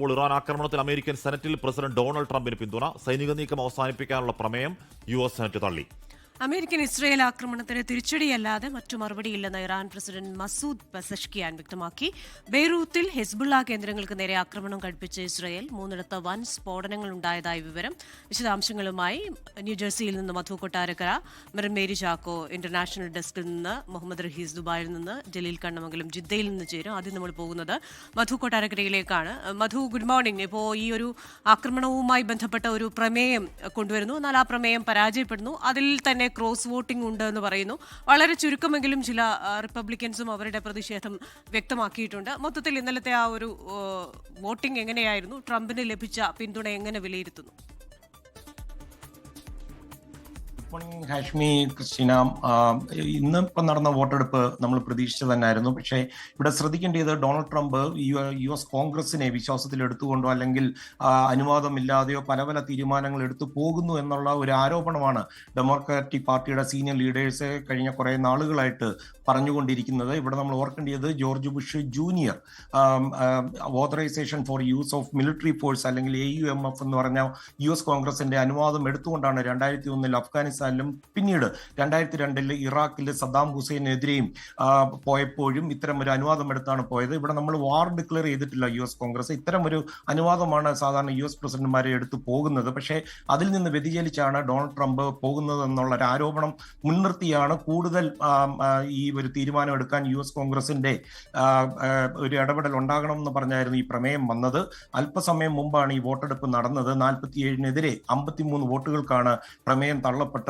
Iran ആക്രമണത്തിൽ American സെനറ്റിൽ president Donald ട്രംപിന് പിന്തുണ. സൈനിക നീക്കം അവസാനിപ്പിക്കാനുള്ള പ്രമേയം US സെനറ്റ് തള്ളി. അമേരിക്കൻ ഇസ്രയേൽ ആക്രമണത്തിന് തിരിച്ചടിയല്ലാതെ മറ്റു മറുപടിയില്ലെന്ന് ഇറാൻ പ്രസിഡന്റ് മസൂദ് പെസഷ്കിയാൻ വ്യക്തമാക്കി. ബെയ്റൂത്തിൽ ഹെസ്ബുള്ള കേന്ദ്രങ്ങൾക്ക് നേരെ ആക്രമണം കഴിപ്പിച്ച ഇസ്രയേൽ 3 വൻ സ്ഫോടനങ്ങൾ ഉണ്ടായതായി വിവരം. വിശദാംശങ്ങളുമായി ന്യൂജേഴ്സിയിൽ നിന്ന് മധു കൊട്ടാരക്കര, മേരി ചാക്കോ ഇന്റർനാഷണൽ ഡെസ്കിൽ നിന്ന്, മുഹമ്മദ് റഹീസ് ദുബായിൽ നിന്ന്, ജലീൽ കണ്ണമംഗലം ജിദ്ദയിൽ നിന്ന് ചേരും. ആദ്യം നമ്മൾ പോകുന്നത് മധു കൊട്ടാരക്കരയിലേക്കാണ്. മധു, ഗുഡ് മോർണിംഗ്. ഇപ്പോൾ ഈ ഒരു ആക്രമണവുമായി ബന്ധപ്പെട്ട ഒരു പ്രമേയം കൊണ്ടുവരുന്നു, എന്നാൽ ആ പ്രമേയം പരാജയപ്പെടുന്നു. അതിൽ തന്നെ ക്രോസ് വോട്ടിംഗ് ഉണ്ട് എന്ന് പറയുന്നു. വളരെ ചുരുക്കമെങ്കിലും ചില റിപ്പബ്ലിക്കൻസും അവരുടെ പ്രതിഷേധം വ്യക്തമാക്കിയിട്ടുണ്ട്. മൊത്തത്തിൽ ഇന്നലത്തെ ആ ഒരു വോട്ടിംഗ് എങ്ങനെയായിരുന്നു? ട്രംപിന് ലഭിച്ച പിന്തുണ എങ്ങനെ വിലയിരുത്തുന്നു? ഹാഷ്മി, ക്രിസ്റ്റീന, ഇന്നിപ്പം നടന്ന വോട്ടെടുപ്പ് നമ്മൾ പ്രതീക്ഷിച്ചത് തന്നെയായിരുന്നു. പക്ഷേ ഇവിടെ ശ്രദ്ധിക്കേണ്ടത് ഡൊണാൾഡ് ട്രംപ് US കോൺഗ്രസിനെ വിശ്വാസത്തിൽ എടുത്തുകൊണ്ടോ അല്ലെങ്കിൽ അനുവാദമില്ലാതെയോ പല പല തീരുമാനങ്ങൾ എടുത്തു പോകുന്നു എന്നുള്ള ഒരു ആരോപണമാണ് ഡെമോക്രാറ്റിക് പാർട്ടിയുടെ സീനിയർ ലീഡേഴ്സ് കഴിഞ്ഞ കുറേ നാളുകളായിട്ട് പറഞ്ഞുകൊണ്ടിരിക്കുന്നത്. ഇവിടെ നമ്മൾ ഓർക്കേണ്ടത് George Bush junior authorisation for use of military force അല്ലെങ്കിൽ AUMF എന്ന് പറഞ്ഞ US കോൺഗ്രസിന്റെ അനുവാദം എടുത്തുകൊണ്ടാണ് 2001 അഫ്ഗാനിസ്ഥാനിലും പിന്നീട് 2002 ഇറാഖിൽ സദ്ദാം ഹുസൈനെതിരെയും പോയപ്പോഴും ഇത്തരം ഒരു അനുവാദം എടുത്താണ് പോയത്. ഇവിടെ നമ്മൾ വാർ ഡിക്ലെയർ ചെയ്തിട്ടില്ല US കോൺഗ്രസ്. ഇത്തരം ഒരു അനുവാദമാണ് സാധാരണ US പ്രസിഡന്റുമാരെ എടുത്തു പോകുന്നത്. പക്ഷേ അതിൽ നിന്ന് വ്യതിചലിച്ചാണ് ഡൊണാൾഡ് ട്രംപ് പോകുന്നത് എന്നുള്ള ഒരു ആരോപണം മുൻനിർത്തിയാണ് കൂടുതൽ ഈ ഒരു തീരുമാനം എടുക്കാൻ US കോൺഗ്രസിന്റെ ഒരു ഇടപെടൽ ഉണ്ടാകണം എന്ന് പറഞ്ഞായിരുന്നു ഈ പ്രമേയം വന്നത്. അല്പസമയം മുമ്പാണ് ഈ വോട്ടെടുപ്പ് നടന്നത്. 47-നെതിരെ 53 വോട്ടുകൾക്കാണ് പ്രമേയം തള്ളപ്പെട്ടത്.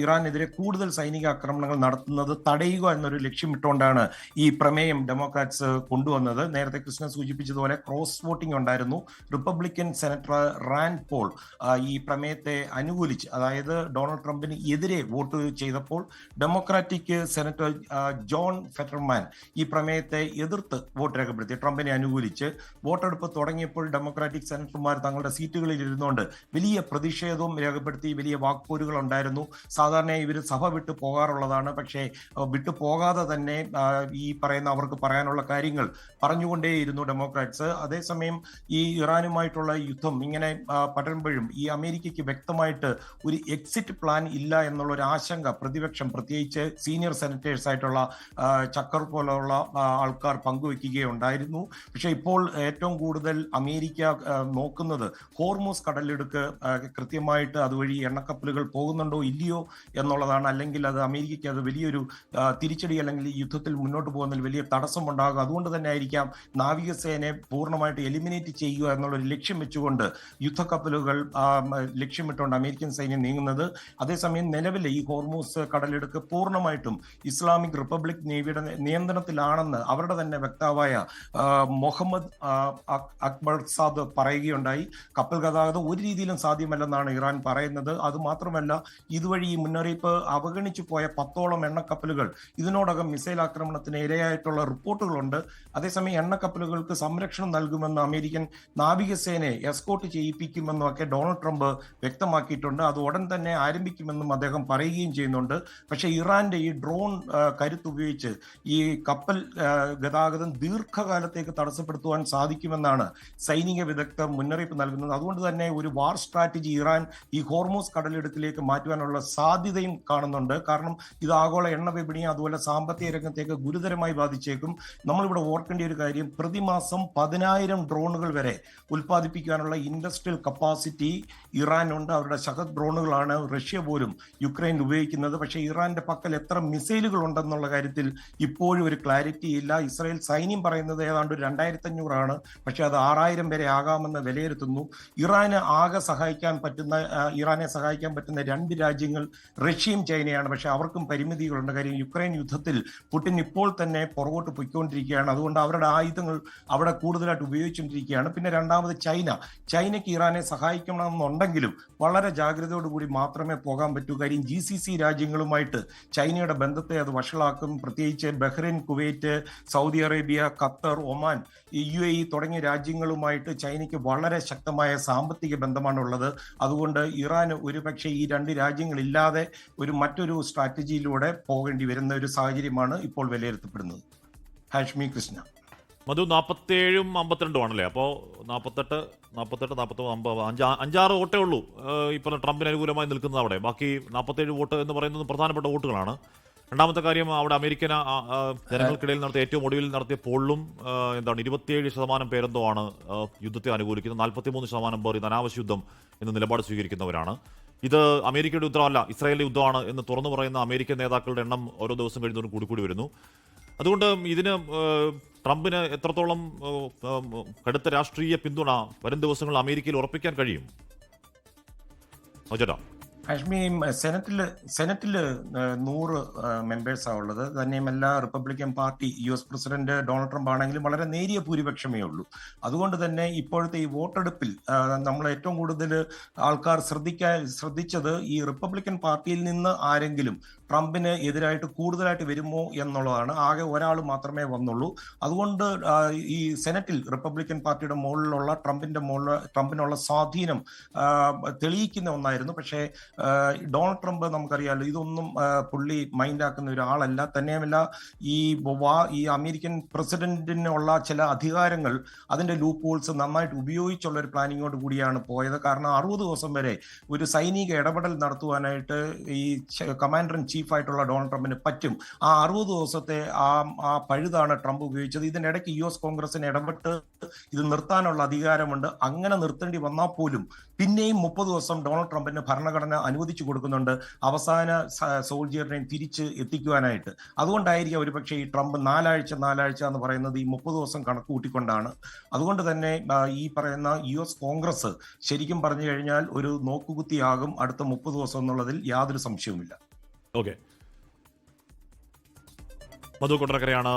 ഇറാനെതിരെ കൂടുതൽ സൈനിക ആക്രമണങ്ങൾ നടത്തുന്നത് തടയുക എന്നൊരു ലക്ഷ്യമിട്ടുകൊണ്ടാണ് ഈ പ്രമേയം ഡെമോക്രാറ്റ്സ് കൊണ്ടുവന്നത്. നേരത്തെ കൃഷ്ണ സൂചിപ്പിച്ചതുപോലെ ക്രോസ് വോട്ടിംഗ് ഉണ്ടായിരുന്നു. റിപ്പബ്ലിക്കൻ സെനറ്റർ റാൻഡ് പോൾ ഈ പ്രമേയത്തെ അനുകൂലിച്ച്, അതായത് ഡൊണാൾഡ് ട്രംപിന് എതിരെ വോട്ട് ചെയ്തപ്പോൾ ഡെമോക്രാറ്റിക് സെനറ്റർ ജോൺ ഫെറ്റർമാൻ ഈ പ്രമേയത്തെ എതിർത്ത് വോട്ട് രേഖപ്പെടുത്തി, ട്രംപിനെ അനുകൂലിച്ച്. വോട്ടെടുപ്പ് തുടങ്ങിയപ്പോൾ ഡെമോക്രാറ്റിക് സെനറ്റർമാർ തങ്ങളുടെ സീറ്റുകളിൽ ഇരുന്നുകൊണ്ട് വലിയ പ്രതിഷേധവും രേഖപ്പെടുത്തി, വലിയ വാക്പോരുകൾ ഉണ്ടായിരുന്നു. സാധാരണ ഇവർ സഭ വിട്ടു പോകാറുള്ളതാണ്. പക്ഷേ വിട്ടു പോകാതെ തന്നെ ഈ പറയുന്ന അവർക്ക് പറയാനുള്ള കാര്യങ്ങൾ പറഞ്ഞുകൊണ്ടേയിരുന്നു ഡെമോക്രാറ്റ്സ്. അതേസമയം ഈ ഇറാനുമായിട്ടുള്ള യുദ്ധം ഇങ്ങനെ പടരുമ്പോഴും ഈ അമേരിക്കയ്ക്ക് വ്യക്തമായിട്ട് ഒരു എക്സിറ്റ് പ്ലാൻ ഇല്ല എന്നുള്ള ഒരു ആശങ്ക പ്രതിപക്ഷം, പ്രത്യേകിച്ച് സീനിയർ സെനറ്റേഴ്സ് ആയിട്ടുള്ള ചക്കർ പോലുള്ള ആൾക്കാർ പങ്കുവെക്കുകയുണ്ടായിരുന്നു. പക്ഷെ ഇപ്പോൾ ഏറ്റവും കൂടുതൽ അമേരിക്ക നോക്കുന്നത് ഹോർമൂസ് കടലിടുക്ക് കൃത്യമായിട്ട് അതുവഴി എണ്ണക്കപ്പലുകൾ പോകുന്നുണ്ടോ ഇല്ലയോ എന്നുള്ളതാണ്. അല്ലെങ്കിൽ അത് അമേരിക്കയ്ക്ക് അത് വലിയൊരു തിരിച്ചടി അല്ലെങ്കിൽ ഈ യുദ്ധത്തിൽ മുന്നോട്ട് പോകുന്നതിൽ വലിയ തടസ്സമുണ്ടാകും. അതുകൊണ്ട് തന്നെ ആയിരിക്കാം നാവികസേനയെ പൂർണ്ണമായിട്ട് എലിമിനേറ്റ് ചെയ്യുക എന്നുള്ളൊരു ലക്ഷ്യം വെച്ചുകൊണ്ട് യുദ്ധക്കപ്പലുകൾ ലക്ഷ്യമിട്ടുകൊണ്ട് അമേരിക്കൻ സൈന്യം നീങ്ങുന്നത്. അതേസമയം നിലവിലെ ഈ ഹോർമൂസ് കടലിടുക്ക് പൂർണ്ണമായിട്ടും ഇസ്ലാമിക് റിപ്പബ്ലിക് നേവിയുടെ നിയന്ത്രണത്തിലാണെന്ന് അവരുടെ തന്നെ വക്താവായ മുഹമ്മദ് അക്ബർ സാദ് പറയുകയുണ്ടായി. കപ്പൽ ഗതാഗതം ഒരു രീതിയിലും സാധ്യമല്ലെന്നാണ് ഇറാൻ പറയുന്നത്. അതുമാത്രമല്ല, ഇതുവഴി ഈ മുന്നറിയിപ്പ് അവഗണിച്ചു പോയ 10ഓളം എണ്ണക്കപ്പലുകൾ ഇതിനോടകം മിസൈൽ ആക്രമണത്തിന് ഇരയായിട്ടുള്ള റിപ്പോർട്ടുകളുണ്ട്. അതേസമയം എണ്ണക്കപ്പലുകൾക്ക് സംരക്ഷണം നൽകുമെന്ന് അമേരിക്കൻ നാവികസേനയെ എസ്കോർട്ട് ചെയ്യിപ്പിക്കുമെന്നും ഒക്കെ ഡൊണാൾഡ് ട്രംപ് വ്യക്തമാക്കിയിട്ടുണ്ട്. അത് ഉടൻ തന്നെ ആരംഭിക്കുമെന്നും അദ്ദേഹം പറയുകയും ചെയ്യുന്നുണ്ട്. പക്ഷേ ഇറാന്റെ ഈ ഡ്രോൺ കരുത്തുപയോഗിച്ച് ഈ കപ്പൽ ഗതാഗതം ദീർഘകാലത്തേക്ക് തടസ്സപ്പെടുത്തുവാൻ സാധിക്കുമെന്നാണ് സൈനിക വിദഗ്ധർ മുന്നറിയിപ്പ് നൽകുന്നത്. അതുകൊണ്ട് തന്നെ ഒരു വാർ സ്ട്രാറ്റജി ഇറാൻ ഈ ഹോർമൂസ് കടലിടുക്കിലേക്ക് മാറ്റുവാനുള്ള സാധ്യതയും കാണുന്നുണ്ട്. കാരണം ഇത് ആഗോള എണ്ണ വിപണിയും അതുപോലെ സാമ്പത്തിക രംഗത്തേക്ക് ഗുരുതരമായി ബാധിച്ചേക്കും. നമ്മളിവിടെ ഓർക്കേണ്ട ഒരു കാര്യം, പ്രതിമാസം 10,000 ഡ്രോണുകൾ വരെ ഉൽപ്പാദിപ്പിക്കാനുള്ള ഇൻഡസ്ട്രിയൽ കപ്പാസിറ്റി ഇറാനുണ്ട്. അവരുടെ ശഹദ് ഡ്രോണുകളാണ് റഷ്യ പോലും യുക്രൈനിൽ ഉപയോഗിക്കുന്നത്. പക്ഷേ ഇറാന്റെ പക്കൽ എത്ര മിസൈലുകൾ ഉണ്ടെന്നുള്ള കാര്യത്തിൽ ഇപ്പോഴും ഒരു ക്ലാരിറ്റി ഇല്ല. ഇസ്രായേൽ സൈന്യം പറയുന്നത് ഏതാണ്ട് 2,500 പക്ഷെ അത് 6,000 വരെ ആകാമെന്ന് വിലയിരുത്തുന്നു. ഇറാനെ സഹായിക്കാൻ പറ്റുന്ന 2 രാജ്യങ്ങൾ റഷ്യയും ചൈനയാണ്. പക്ഷെ അവർക്കും പരിമിതികളുണ്ട്. കാര്യം യുക്രൈൻ യുദ്ധത്തിൽ പുടിൻ ഇപ്പോൾ തന്നെ പുറകോട്ട് പൊയ്ക്കൊണ്ടിരിക്കുകയാണ്. അതുകൊണ്ട് അവരുടെ ആയുധങ്ങൾ അവിടെ കൂടുതലായിട്ട് ഉപയോഗിച്ചുകൊണ്ടിരിക്കുകയാണ്. പിന്നെ രണ്ടാമത് ചൈനയ്ക്ക് ഇറാനെ സഹായിക്കണമെന്നുണ്ടെങ്കിലും വളരെ ജാഗ്രതയോടുകൂടി മാത്രമേ പോകാൻ പറ്റൂ. കാര്യം GCC രാജ്യങ്ങളുമായിട്ട് ചൈനയുടെ ബന്ധത്തെ അത് വഷളാക്കും. പ്രത്യേകിച്ച് Bahrain, Kuwait, Saudi Arabia, Qatar, Oman, UAE തുടങ്ങിയ രാജ്യങ്ങളുമായിട്ട് ചൈനയ്ക്ക് വളരെ ശക്തമായ സാമ്പത്തിക ബന്ധമാണുള്ളത്. അതുകൊണ്ട് ഇറാൻ ഒരുപക്ഷെ ഈ 2 രാജ്യങ്ങളില്ലാതെ മറ്റൊരു സ്ട്രാറ്റജിയിലൂടെ പോകേണ്ടി വരുന്ന ഒരു സാഹചര്യമാണ് ഇപ്പോൾ വിലയിരുത്തപ്പെടുന്നത്. ഹാഷ്മി, കൃഷ്ണ. മധു 47ഉം 52ഉം ആണല്ലേ? അപ്പോൾ 48, 49, 5-6 വോട്ടേ ഉള്ളൂ ഇപ്പോൾ ട്രംപിന് അനുകൂലമായി നിൽക്കുന്നത് അവിടെ. ബാക്കി 47 വോട്ട് എന്ന് പറയുന്നത് പ്രധാനപ്പെട്ട വോട്ടുകളാണ്. രണ്ടാമത്തെ കാര്യം, അവിടെ അമേരിക്കൻ ജനങ്ങൾക്കിടയിൽ നടത്തിയ ഏറ്റവും ഒടുവിൽ നടത്തിയ പോളിലും 27% പേരെന്തോ ആണ് യുദ്ധത്തെ അനുകൂലിക്കുന്നത്. 43% പേർ ഇത് അനാവശ്യ യുദ്ധം എന്ന നിലപാട് സ്വീകരിക്കുന്നവരാണ്. ഇത് അമേരിക്കയുടെ യുദ്ധമല്ല, ഇസ്രായേലിന്റെ യുദ്ധമാണ് എന്ന് തുറന്നു പറയുന്ന അമേരിക്കൻ നേതാക്കളുടെ എണ്ണം ഓരോ ദിവസം കഴിയുന്നവരും കൂടി വരുന്നു. അതുകൊണ്ട് ഇതിന് ട്രംപിന് എത്രത്തോളം കടുത്ത രാഷ്ട്രീയ പിന്തുണ വരും ദിവസങ്ങളിൽ അമേരിക്കയിൽ ഉറപ്പിക്കാൻ കഴിയും? ചേട്ടാ, ഹാഷ്മി, സെനറ്റില് 100 മെമ്പേഴ്സാണ് ഉള്ളത്. തന്നെയുമല്ല, Republican party US president Donald Trump ആണെങ്കിലും വളരെ നേരിയ ഭൂരിപക്ഷമേ ഉള്ളൂ. അതുകൊണ്ട് തന്നെ ഇപ്പോഴത്തെ ഈ വോട്ടെടുപ്പിൽ നമ്മൾ ഏറ്റവും കൂടുതൽ ആൾക്കാർ ശ്രദ്ധിച്ചത് ഈ റിപ്പബ്ലിക്കൻ പാർട്ടിയിൽ നിന്ന് ആരെങ്കിലും ട്രംപിന് എതിരായിട്ട് കൂടുതലായിട്ട് വരുമോ എന്നുള്ളതാണ്. ആകെ ഒരാൾ മാത്രമേ വന്നുള്ളൂ. അതുകൊണ്ട് ഈ സെനറ്റിൽ റിപ്പബ്ലിക്കൻ പാർട്ടിയുടെ മുകളിലുള്ള ട്രംപിനുള്ള സ്വാധീനം തെളിയിക്കുന്ന ഒന്നായിരുന്നു. പക്ഷേ ഡൊണാൾഡ് ട്രംപ് നമുക്കറിയാമല്ലോ, ഇതൊന്നും പുള്ളി മൈൻഡാക്കുന്ന ഒരാളല്ല. തന്നെയുമല്ല, ഈ അമേരിക്കൻ പ്രസിഡന്റിനുള്ള ചില അധികാരങ്ങൾ, അതിന്റെ ലൂപ്പ് ഹോൾസ് നന്നായിട്ട് ഉപയോഗിച്ചുള്ള ഒരു പ്ലാനിങ്ങോട് കൂടിയാണ് പോയത്. കാരണം 60 ദിവസം വരെ ഒരു സൈനിക ഇടപെടൽ നടത്തുവാനായിട്ട് ഈ കമാൻഡർ ഇൻ ചീഫ് ആയിട്ടുള്ള ഡൊണാൾഡ് ട്രംപിന് പറ്റും. ആ 60 ദിവസത്തെ ആ പഴുതാണ് ട്രംപ് ഉപയോഗിച്ചത്. ഇതിനിടയ്ക്ക് US കോൺഗ്രസിന് ഇടപെട്ട് ഇത് നിർത്താനുള്ള അധികാരമുണ്ട്. അങ്ങനെ നിർത്തേണ്ടി വന്നാൽ പോലും പിന്നെയും 30 ദിവസം ഡൊണാൾഡ് ട്രംപിന് ഭരണഘടന അനുവദിച്ചു കൊടുക്കുന്നുണ്ട് അവസാന സോൾജിയറിനെയും തിരിച്ച് എത്തിക്കുവാനായിട്ട്. അതുകൊണ്ടായിരിക്കും ഒരുപക്ഷെ ഈ ട്രംപ് 4 ആഴ്ച എന്ന് പറയുന്നത് ഈ 30 ദിവസം കണക്ക് കൂട്ടിക്കൊണ്ടാണ്. അതുകൊണ്ട് തന്നെ ഈ പറയുന്ന US കോൺഗ്രസ് ശരിക്കും പറഞ്ഞു കഴിഞ്ഞാൽ ഒരു നോക്കുകുത്തിയാകും അടുത്ത 30 ദിവസം എന്നുള്ളതിൽ യാതൊരു സംശയവുമില്ല. ഓക്കെ, മധു കൊട്ടരക്കരയാണ്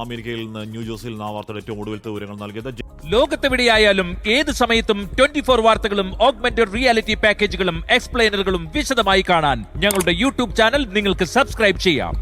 അമേരിക്കയിൽ നിന്ന്, ന്യൂജേഴ്സിയിൽ നിന്ന് ആ വാർത്തയുടെ ഏറ്റവും ഒടുവിലത്തെ വിവരങ്ങൾ നൽകിയത്. ലോകത്തെവിടെയായാലും ഏത് സമയത്തും 24 വാർത്തകളും ഓഗ്മെന്റഡ് റിയാലിറ്റി പാക്കേജുകളും എക്സ്പ്ലെയിനറുകളും വിശദമായി കാണാൻ ഞങ്ങളുടെ YouTube ചാനൽ നിങ്ങൾക്ക് സബ്സ്ക്രൈബ് ചെയ്യാം.